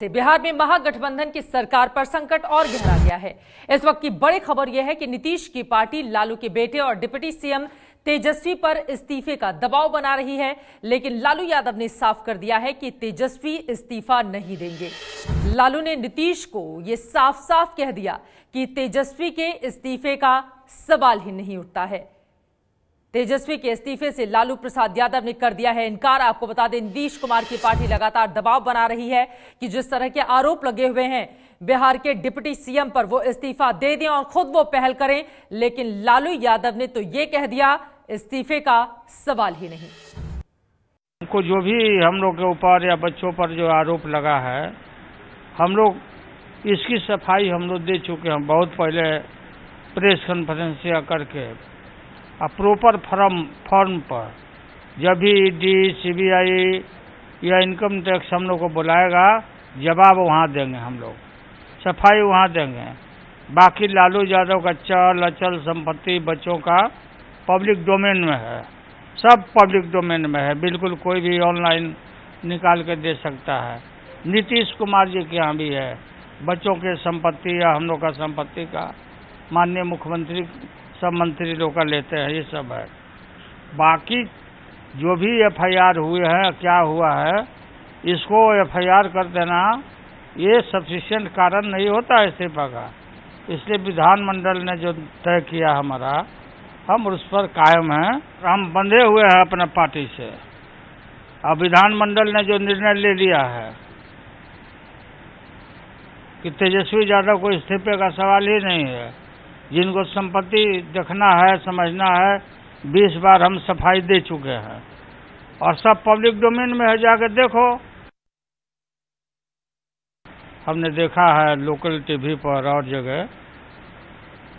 बिहार में महागठबंधन की सरकार पर संकट और गहरा गया है। इस वक्त की बड़ी खबर यह है कि नीतीश की पार्टी लालू के बेटे और डिप्टी सीएम तेजस्वी पर इस्तीफे का दबाव बना रही है, लेकिन लालू यादव ने साफ कर दिया है कि तेजस्वी इस्तीफा नहीं देंगे। लालू ने नीतीश को यह साफ साफ कह दिया कि तेजस्वी के इस्तीफे का सवाल ही नहीं उठता है। तेजस्वी के इस्तीफे से लालू प्रसाद यादव ने कर दिया है इनकार। आपको बता दें, नीतीश कुमार की पार्टी लगातार दबाव बना रही है कि जिस तरह के आरोप लगे हुए हैं बिहार के डिप्टी सीएम पर, वो इस्तीफा दे दें और खुद वो पहल करें, लेकिन लालू यादव ने तो ये कह दिया इस्तीफे का सवाल ही नहीं। हमको जो भी हम लोग के ऊपर या बच्चों पर जो आरोप लगा है, हम लोग इसकी सफाई हम लोग दे चुके हैं बहुत पहले प्रेस कॉन्फ्रेंस करके। प्रॉपर फॉर्म पर जब भी ईडी, सीबीआई या इनकम टैक्स हम लोग को बुलाएगा, जवाब वहाँ देंगे, हम लोग सफाई वहाँ देंगे। बाकी लालू यादव का चल अचल संपत्ति बच्चों का पब्लिक डोमेन में है, सब पब्लिक डोमेन में है, बिल्कुल कोई भी ऑनलाइन निकाल के दे सकता है। नीतीश कुमार जी के यहाँ भी है, बच्चों के संपत्ति या हम लोग का संपत्ति का माननीय मुख्यमंत्री सब मंत्री लोग का लेते हैं, ये सब है। बाकी जो भी एफआईआर हुए हैं, क्या हुआ है, इसको एफआईआर कर देना ये सफिशिएंट कारण नहीं होता इस्तीफा का। इसलिए विधानमंडल ने जो तय किया हमारा, हम उस पर कायम हैं। हम बंधे हुए हैं अपने पार्टी से। अब विधानमंडल ने जो निर्णय ले लिया है कि तेजस्वी यादव को इस्तीफे का सवाल ही नहीं है, जिनको संपत्ति देखना है, समझना है, 20 बार हम सफाई दे चुके हैं और सब पब्लिक डोमेन में है, जाकर देखो। हमने देखा है लोकल टीवी पर और जगह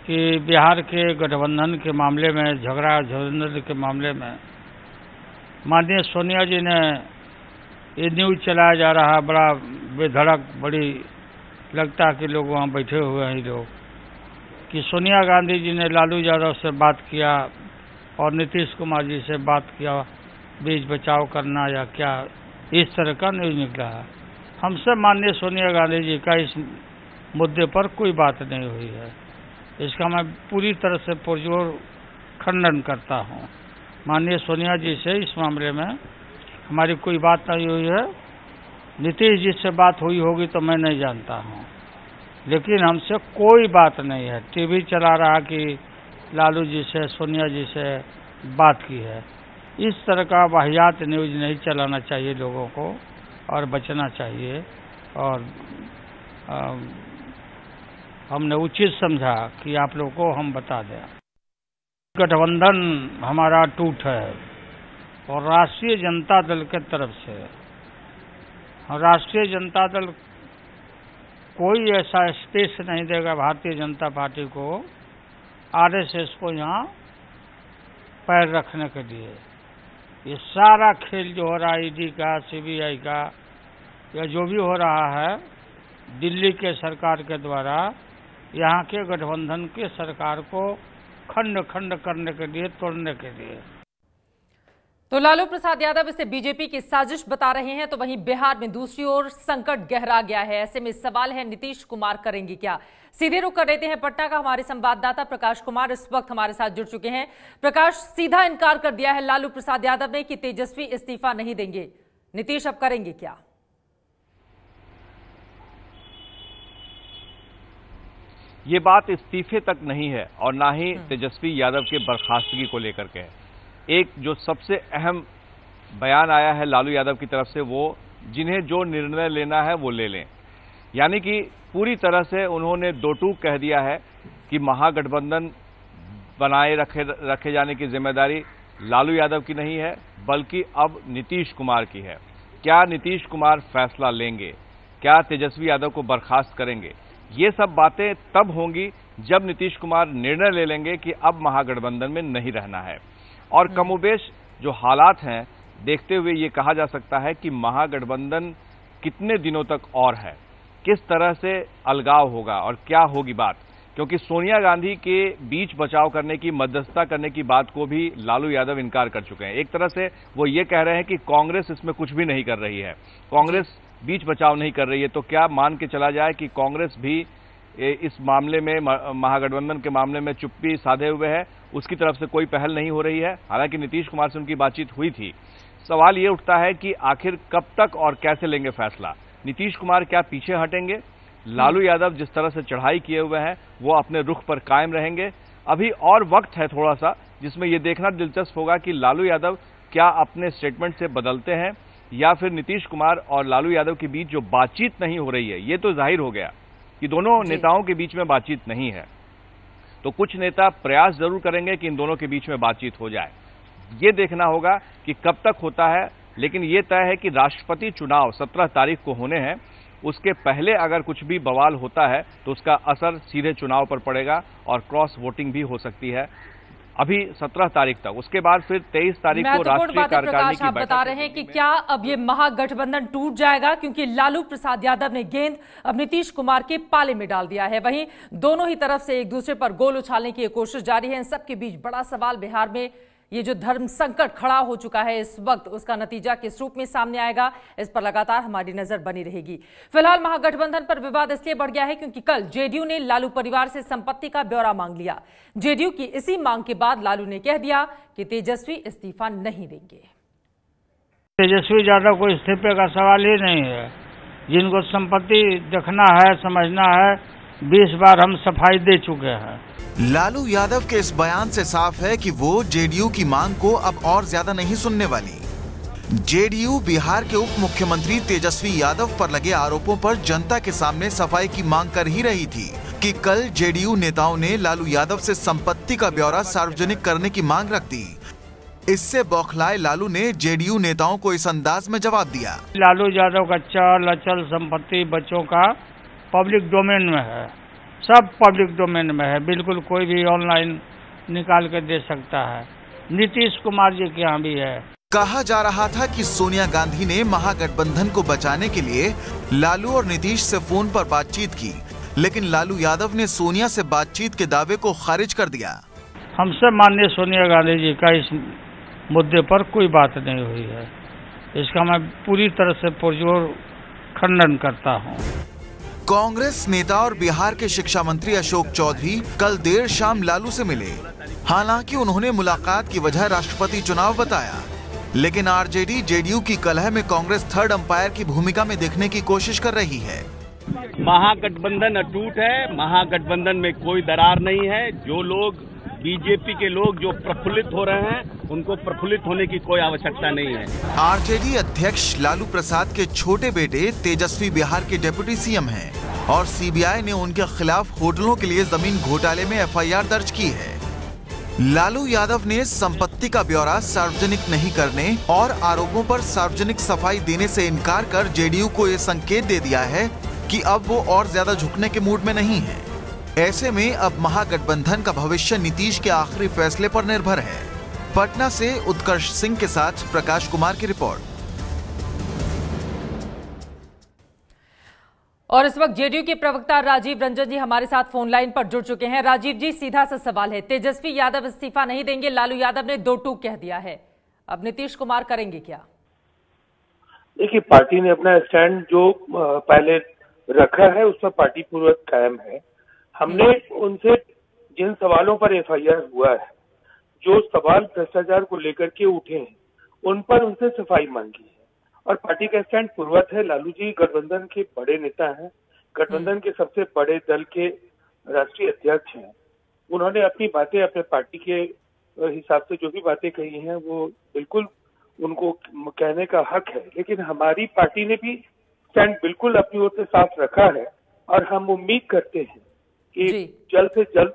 कि बिहार के गठबंधन के मामले में, झगड़ा झंझट के मामले में माननीय सोनिया जी ने ये न्यूज चलाया जा रहा है, बड़ा बेधड़क, बड़ी लगता है कि लोग वहाँ बैठे हुए हैं लोग, कि सोनिया गांधी जी ने लालू यादव से बात किया और नीतीश कुमार जी से बात किया, बीच बचाव करना या क्या, इस तरह का न्यूज निकला है। हमसे माननीय सोनिया गांधी जी का इस मुद्दे पर कोई बात नहीं हुई है। इसका मैं पूरी तरह से पुरजोर खंडन करता हूँ। माननीय सोनिया जी से इस मामले में हमारी कोई बात नहीं हुई है। नीतीश जी से बात हुई होगी तो मैं नहीं जानता हूँ, लेकिन हमसे कोई बात नहीं है। टीवी चला रहा कि लालू जी से, सोनिया जी से बात की है। इस तरह का वाहियात न्यूज नहीं चलाना चाहिए लोगों को और बचना चाहिए। और हमने उचित समझा कि आप लोगों को हम बता दें। गठबंधन हमारा टूट है और राष्ट्रीय जनता दल के तरफ से, राष्ट्रीय जनता दल कोई ऐसा स्पेस नहीं देगा भारतीय जनता पार्टी को, आरएसएस को यहाँ पैर रखने के लिए। ये सारा खेल जो हो रहा है ईडी का, सीबीआई का, या जो भी हो रहा है दिल्ली के सरकार के द्वारा, यहाँ के गठबंधन के सरकार को खंड खंड करने के लिए, तोड़ने के लिए। तो लालू प्रसाद यादव इसे बीजेपी की साजिश बता रहे हैं, तो वहीं बिहार में दूसरी ओर संकट गहरा गया है। ऐसे में सवाल है नीतीश कुमार करेंगे क्या। सीधे रुख कर लेते हैं पटना का। हमारे संवाददाता प्रकाश कुमार इस वक्त हमारे साथ जुड़ चुके हैं। प्रकाश, सीधा इनकार कर दिया है लालू प्रसाद यादव ने कि तेजस्वी इस्तीफा नहीं देंगे। नीतीश अब करेंगे क्या? ये बात इस्तीफे तक नहीं है और ना ही तेजस्वी यादव के बर्खास्तगी को लेकर के है। एक जो सबसे अहम बयान आया है लालू यादव की तरफ से, वो जिन्हें जो निर्णय लेना है वो ले लें। यानी कि पूरी तरह से उन्होंने दो टूक कह दिया है कि महागठबंधन बनाए रखे जाने की जिम्मेदारी लालू यादव की नहीं है, बल्कि अब नीतीश कुमार की है। क्या नीतीश कुमार फैसला लेंगे? क्या तेजस्वी यादव को बर्खास्त करेंगे? ये सब बातें तब होंगी जब नीतीश कुमार निर्णय ले लेंगे कि अब महागठबंधन में नहीं रहना है। और कमोबेश जो हालात हैं देखते हुए ये कहा जा सकता है कि महागठबंधन कितने दिनों तक और है, किस तरह से अलगाव होगा और क्या होगी बात, क्योंकि सोनिया गांधी के बीच बचाव करने की, मध्यस्थता करने की बात को भी लालू यादव इनकार कर चुके हैं। एक तरह से वो ये कह रहे हैं कि कांग्रेस इसमें कुछ भी नहीं कर रही है, कांग्रेस बीच बचाव नहीं कर रही है, तो क्या मान के चला जाए कि कांग्रेस भी इस मामले में, महागठबंधन के मामले में चुप्पी साधे हुए है, उसकी तरफ से कोई पहल नहीं हो रही है? हालांकि नीतीश कुमार से उनकी बातचीत हुई थी। सवाल ये उठता है कि आखिर कब तक और कैसे लेंगे फैसला? नीतीश कुमार क्या पीछे हटेंगे? लालू यादव जिस तरह से चढ़ाई किए हुए हैं वो अपने रुख पर कायम रहेंगे? अभी और वक्त है थोड़ा सा, जिसमें यह देखना दिलचस्प होगा कि लालू यादव क्या अपने स्टेटमेंट से बदलते हैं या फिर नीतीश कुमार और लालू यादव के बीच जो बातचीत नहीं हो रही है, ये तो जाहिर हो गया कि दोनों नेताओं के बीच में बातचीत नहीं है। तो कुछ नेता प्रयास जरूर करेंगे कि इन दोनों के बीच में बातचीत हो जाए। ये देखना होगा कि कब तक होता है, लेकिन ये तय है कि राष्ट्रपति चुनाव 17 तारीख को होने हैं। उसके पहले अगर कुछ भी बवाल होता है तो उसका असर सीधे चुनाव पर पड़ेगा और क्रॉस वोटिंग भी हो सकती है। अभी 17 तारीख तक, उसके बाद फिर 23 तारीख को राष्ट्रीय कार्यकारिणी की बैठक बता रहे हैं कि क्या अब ये महागठबंधन टूट जाएगा, क्योंकि लालू प्रसाद यादव ने गेंद अब नीतीश कुमार के पाले में डाल दिया है। वहीं दोनों ही तरफ से एक दूसरे पर गोल उछालने की कोशिश जारी है। इन सबके बीच बड़ा सवाल बिहार में ये जो धर्म संकट खड़ा हो चुका है इस वक्त, उसका नतीजा किस रूप में सामने आएगा, इस पर लगातार हमारी नजर बनी रहेगी। फिलहाल महागठबंधन पर विवाद इसलिए बढ़ गया है क्योंकि कल जेडीयू ने लालू परिवार से संपत्ति का ब्यौरा मांग लिया। जेडीयू की इसी मांग के बाद लालू ने कह दिया कि तेजस्वी इस्तीफा नहीं देंगे। तेजस्वी यादव को इस्तीफे का सवाल ही नहीं है। जिनको संपत्ति देखना है, समझना है, 20 बार हम सफाई दे चुके हैं। लालू यादव के इस बयान से साफ है कि वो जेडीयू की मांग को अब और ज्यादा नहीं सुनने वाली। जेडीयू बिहार के उप मुख्यमंत्री तेजस्वी यादव पर लगे आरोपों पर जनता के सामने सफाई की मांग कर ही रही थी कि कल जेडीयू नेताओं ने लालू यादव से संपत्ति का ब्यौरा सार्वजनिक करने की मांग रख दी। इससे बौखलाए लालू ने जेडीयू नेताओं को इस अंदाज में जवाब दिया। लालू यादव का चल अचल संपत्ति बच्चों का पब्लिक डोमेन में है, सब पब्लिक डोमेन में है, बिल्कुल कोई भी ऑनलाइन निकाल के दे सकता है। नीतीश कुमार जी के यहाँ भी है। कहा जा रहा था कि सोनिया गांधी ने महागठबंधन को बचाने के लिए लालू और नीतीश से फोन पर बातचीत की, लेकिन लालू यादव ने सोनिया से बातचीत के दावे को खारिज कर दिया। हमसे माननीय सोनिया गांधी जी का इस मुद्दे पर कोई बात नहीं हुई है। इसका मैं पूरी तरह से पुरजोर खंडन करता हूँ। कांग्रेस नेता और बिहार के शिक्षा मंत्री अशोक चौधरी कल देर शाम लालू से मिले। हालांकि उन्होंने मुलाकात की वजह राष्ट्रपति चुनाव बताया, लेकिन आरजेडी जेडीयू की कलह में कांग्रेस थर्ड अंपायर की भूमिका में देखने की कोशिश कर रही है। महागठबंधन अटूट है, महागठबंधन में कोई दरार नहीं है। जो लोग बीजेपी के लोग जो प्रफुल्लित हो रहे हैं, उनको प्रफुल्लित होने की कोई आवश्यकता नहीं है। आरजेडी अध्यक्ष लालू प्रसाद के छोटे बेटे तेजस्वी बिहार के डिप्टी सीएम हैं और सीबीआई ने उनके खिलाफ होटलों के लिए जमीन घोटाले में एफआईआर दर्ज की है। लालू यादव ने संपत्ति का ब्यौरा सार्वजनिक नहीं करने और आरोपों पर सार्वजनिक सफाई देने से इनकार कर जेडीयू को ये संकेत दे दिया है कि अब वो और ज्यादा झुकने के मूड में नहीं है। ऐसे में अब महागठबंधन का भविष्य नीतीश के आखिरी फैसले पर निर्भर है। पटना से उत्कर्ष सिंह के साथ प्रकाश कुमार की रिपोर्ट। और इस वक्त जेडीयू के प्रवक्ता राजीव रंजन जी हमारे साथ फोन लाइन पर जुड़ चुके हैं। राजीव जी, सीधा सा सवाल है, तेजस्वी यादव इस्तीफा नहीं देंगे, लालू यादव ने 2 टूक कह दिया है, अब नीतीश कुमार करेंगे क्या? देखिए, पार्टी ने अपना स्टैंड जो पहले रखा है उस पर पार्टी पूर्वक कायम है। हमने उनसे जिन सवालों पर एफआईआर हुआ है, जो सवाल भ्रष्टाचार को लेकर के उठे हैं, उन पर उनसे सफाई मांगी है और पार्टी का स्टैंड पूर्वक है। लालू जी गठबंधन के बड़े नेता हैं, गठबंधन के सबसे बड़े दल के राष्ट्रीय अध्यक्ष हैं। उन्होंने अपनी बातें अपने पार्टी के हिसाब से जो भी बातें कही हैं वो बिल्कुल उनको कहने का हक है, लेकिन हमारी पार्टी ने भी स्टैंड बिल्कुल अपनी ओर से साफ रखा है और हम उम्मीद करते हैं कि जल्द से जल्द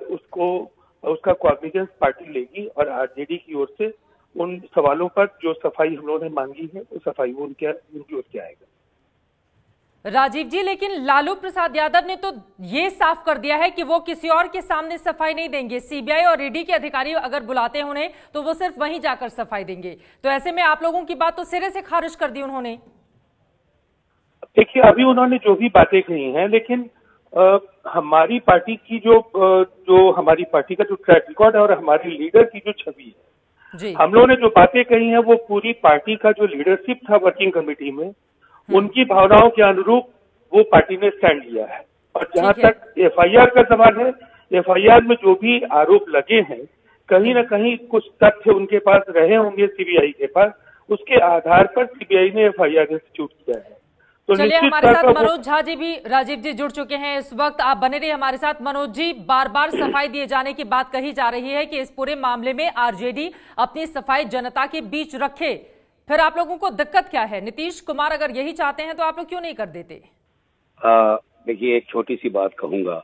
उसका कॉग्निजेंस पार्टी लेगी और आरजेडी की ओर से उन सवालों पर जो सफाई हम लोगों ने मांगी है वो सफाई वो उनकी ओर से आएगा। राजीव जी, लेकिन लालू प्रसाद यादव ने तो ये साफ कर दिया है कि वो किसी और के सामने सफाई नहीं देंगे। सीबीआई और ईडी के अधिकारी अगर बुलाते हैं उन्हें तो वो सिर्फ वहीं जाकर सफाई देंगे। तो ऐसे में आप लोगों की बात तो सिरे से खारिज कर दी उन्होंने। देखिए, अभी उन्होंने जो भी बातें कही हैं, लेकिन हमारी पार्टी की जो हमारी पार्टी का जो ट्रैक रिकॉर्ड है और हमारे लीडर की जो छवि है, हम लोगों ने जो बातें कही हैं वो पूरी पार्टी का जो लीडरशिप था वर्किंग कमेटी में, उनकी भावनाओं के अनुरूप वो पार्टी ने स्टैंड लिया है। और जहां ठीक है। तक एफआईआर का सवाल है, एफआईआर में जो भी आरोप लगे हैं, कहीं न कहीं कुछ तथ्य उनके पास रहे होंगे सीबीआई के पास, उसके आधार पर सीबीआई ने एफआईआर इंस्टीट्यूट किया है। तो चलिए, निश्चित हमारे तौर साथ पर मनोज झा जी भी, राजीव जी जुड़ चुके हैं इस वक्त। आप बने रहिए हमारे साथ। मनोज जी, बार बार सफाई दिए जाने की बात कही जा रही है कि इस पूरे मामले में आरजेडी अपनी सफाई जनता के बीच रखे, फिर आप लोगों को दिक्कत क्या है? नीतीश कुमार अगर यही चाहते हैं तो आप लोग क्यों नहीं कर देते? देखिए, एक छोटी सी बात कहूंगा।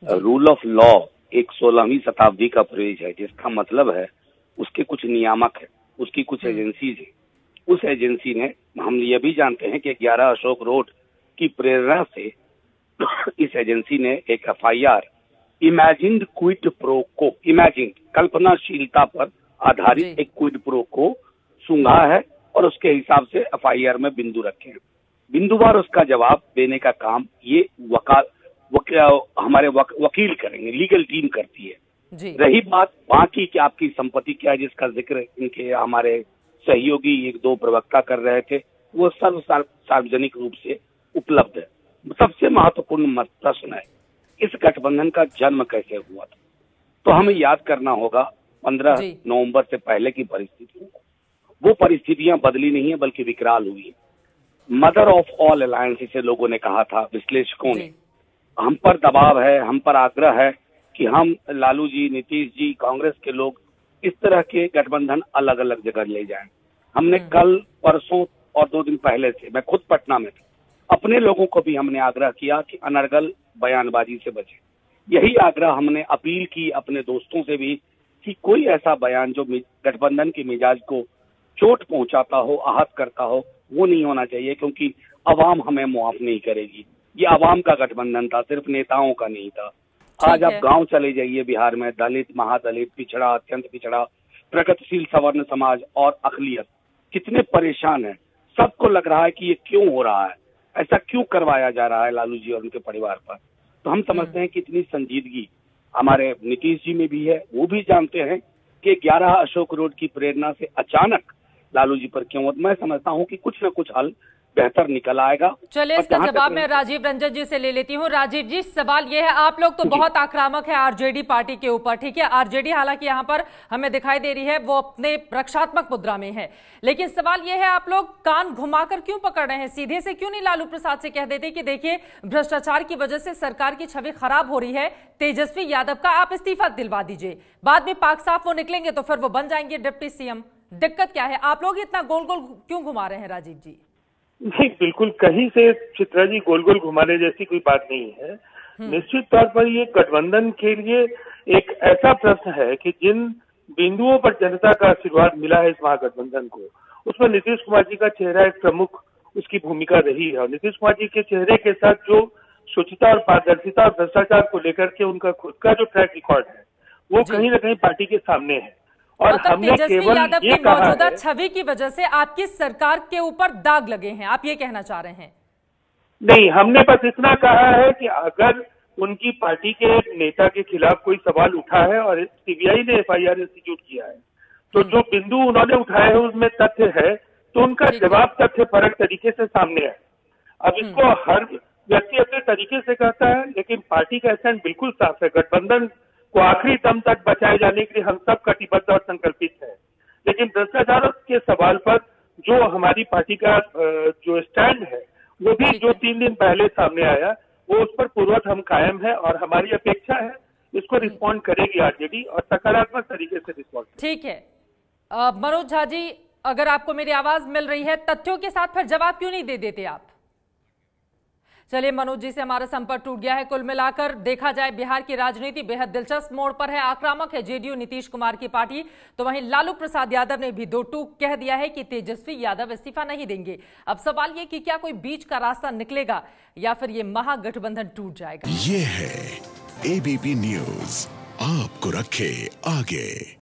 रूल ऑफ लॉ एक 16वीं शताब्दी का फ्रेज है, जिसका मतलब है उसके कुछ नियामक है, उसकी कुछ एजेंसीज है। उस एजेंसी ने, हम ये भी जानते हैं कि 11 अशोक रोड की प्रेरणा से इस एजेंसी ने एक एफआईआर इमेजिन्ड क्विड प्रो को, इमेजिन्ड कल्पनाशीलता पर आधारित एक क्विड प्रो को सूंघा है और उसके हिसाब से एफआईआर में बिंदु रखे हैं। बिंदुवार उसका जवाब देने का काम ये हमारे वकील करेंगे, लीगल टीम करती है जी। रही बात बाकी कि आपकी संपत्ति क्या है, जिसका जिक्र इनके हमारे सहयोगी एक दो प्रवक्ता कर रहे थे, वो सब सार्वजनिक रूप से उपलब्ध है। सबसे महत्वपूर्ण प्रश्न है, इस गठबंधन का जन्म कैसे हुआ था? तो हमें याद करना होगा 15 नवंबर से पहले की परिस्थितियों को। वो परिस्थितियां बदली नहीं है, बल्कि विकराल हुई है। मदर ऑफ ऑल अलायंस इसे लोगों ने कहा था, विश्लेषकों ने। हम पर दबाव है, हम पर आग्रह है कि हम लालू जी, नीतीश जी, कांग्रेस के लोग इस तरह के गठबंधन अलग अलग जगह ले जाएं। हमने कल, परसों और 2 दिन पहले से, मैं खुद पटना में था, अपने लोगों को भी हमने आग्रह किया कि अनर्गल बयानबाजी से बचें। यही आग्रह हमने अपील की अपने दोस्तों से भी कि कोई ऐसा बयान जो गठबंधन के मिजाज को चोट पहुंचाता हो, आहत करता हो, वो नहीं होना चाहिए, क्योंकि अवाम हमें मुआफ नहीं करेगी। ये अवाम का गठबंधन था, सिर्फ नेताओं का नहीं था। आज आप गांव चले जाइए बिहार में, दलित, महादलित, पिछड़ा, अत्यंत पिछड़ा, प्रगतिशील सवर्ण समाज और अकलियत कितने परेशान हैं। सबको लग रहा है कि ये क्यों हो रहा है, ऐसा क्यों करवाया जा रहा है लालू जी और उनके परिवार पर। तो हम समझते हैं कि इतनी संजीदगी हमारे नीतीश जी में भी है। वो भी जानते हैं कि 11 अशोक रोड की प्रेरणा से अचानक लालू जी पर क्यों। मैं समझता हूं कि कुछ न कुछ हल बेहतर निकल आएगा। चलिए, इसका जवाब मैं राजीव रंजन जी से ले लेती हूँ। राजीव जी, सवाल ये है, आप लोग तो बहुत आक्रामक है आरजेडी पार्टी के ऊपर, ठीक है। आरजेडी हालांकि यहाँ पर हमें दिखाई दे रही है वो अपने रक्षात्मक मुद्रा में है, लेकिन सवाल ये है, आप लोग कान घुमाकर क्यों पकड़ रहे हैं? सीधे से क्यों नहीं लालू प्रसाद से कह देते कि देखिए भ्रष्टाचार की वजह से सरकार की छवि खराब हो रही है, तेजस्वी यादव का आप इस्तीफा दिलवा दीजिए, बाद में पाक साफ वो निकलेंगे तो फिर वो बन जाएंगे डिप्टी सीएम। दिक्कत क्या है? आप लोग इतना गोल गोल क्यों घुमा रहे हैं राजीव जी? नहीं, बिल्कुल कहीं से चित्रा जी गोल गोल घुमाने जैसी कोई बात नहीं है। निश्चित तौर पर ये गठबंधन के लिए एक ऐसा प्रश्न है कि जिन बिंदुओं पर जनता का आशीर्वाद मिला है इस महागठबंधन को, उसमें नीतीश कुमार जी का चेहरा एक प्रमुख उसकी भूमिका रही है। और नीतीश कुमार जी के चेहरे के साथ जो शुचिता और पारदर्शिता और भ्रष्टाचार को लेकर के उनका खुद का जो ट्रैक रिकॉर्ड है, वो कहीं न कहीं पार्टी के सामने है। और हमने केवल यादव ये की कहा मौजूदा है, छवि की वजह से आपकी सरकार के ऊपर दाग लगे हैं, आप ये कहना चाह रहे हैं? नहीं, हमने बस इतना कहा है कि अगर उनकी पार्टी के नेता के खिलाफ कोई सवाल उठा है और सीबीआई ने एफआईआर इंस्टीट्यूट किया है, तो जो बिंदु उन्होंने उठाए हैं उसमें तथ्य है, तो उनका जवाब तथ्य परक तरीके से सामने है। अब इसको हर व्यक्ति अपने तरीके से कहता है, लेकिन पार्टी का स्टैंड बिल्कुल साफ है। गठबंधन को आखिरी दम तक बचाए जाने के लिए हम सब कटिबद्ध और संकल्पित है। लेकिन भ्रष्टाचार के सवाल पर जो हमारी पार्टी का जो स्टैंड है, वो भी जो 3 दिन पहले सामने आया, वो उस पर पूर्वत हम कायम है और हमारी अपेक्षा है इसको रिस्पॉन्ड करेगी आरजेडी और सकारात्मक तरीके से रिस्पॉन्ड। ठीक है मनोज झा जी, अगर आपको मेरी आवाज मिल रही है, तथ्यों के साथ फिर जवाब क्यों नहीं दे देते आप? चलिए, मनोज जी से हमारा संपर्क टूट गया है। कुल मिलाकर देखा जाए बिहार की राजनीति बेहद दिलचस्प मोड़ पर है। आक्रामक है जेडीयू नीतीश कुमार की पार्टी, तो वहीं लालू प्रसाद यादव ने भी 2 टूक कह दिया है कि तेजस्वी यादव इस्तीफा नहीं देंगे। अब सवाल ये कि क्या कोई बीच का रास्ता निकलेगा या फिर ये महागठबंधन टूट जाएगा? ये है एबीपी न्यूज, आपको रखे आगे।